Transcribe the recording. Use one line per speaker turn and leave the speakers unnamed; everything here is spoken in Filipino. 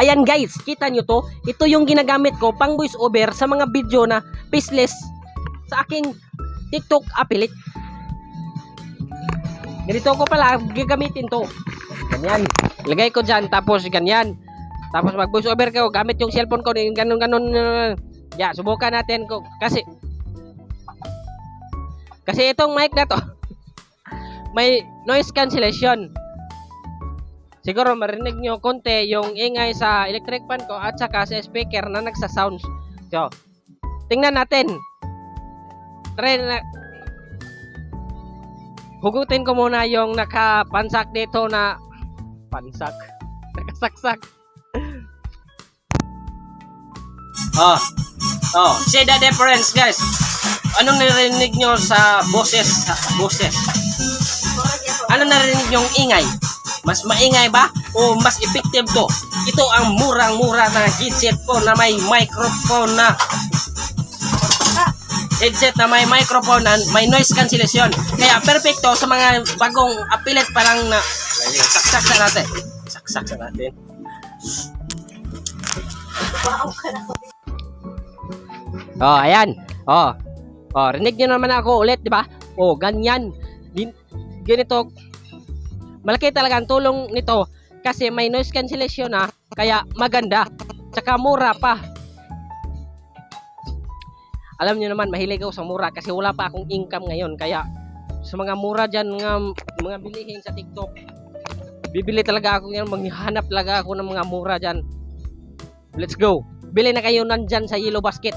Ayan guys, kita nyo to. Ito yung ginagamit ko pang voice over sa mga video na faceless sa aking TikTok affiliate. Ganito ko pala gagamitin to. Ganyan. Lagay ko dyan, tapos ganyan. Tapos mag voice over ko, gamit yung cellphone ko, yung ganun. Yeah, subukan natin ko. Kasi itong mic na to may noise cancellation. Siguro marinig nyo konti yung ingay sa electric fan ko at saka sa speaker na nagsa-sounds. So, tingnan natin. Try na. Hugutin ko muna yung nakapansak dito na pansak. Nakasaksak. See the difference, guys. Anong narinig nyo sa boses? Ano narinig nyong ingay? Mas maingay ba? O mas effective to? Ito ang murang-mura na headset ko na may microphone na microphone and may noise cancellation. Kaya perfecto sa mga bagong affiliate parang na saksak sa natin. Ayan. Rinig nyo naman ako ulit, di ba? Ganyan. Ganito. Malaki talaga ang tulong nito kasi may noise cancellation na, kaya maganda. Tsaka mura pa. Alam nyo naman, mahilig ako sa mura kasi wala pa akong income ngayon. Kaya sa mga mura dyan, mga bilihin sa TikTok, bibili talaga ako yan. Maghanap talaga ako ng mga mura dyan. Let's go. Bili na kayo nandyan sa Yellow Basket.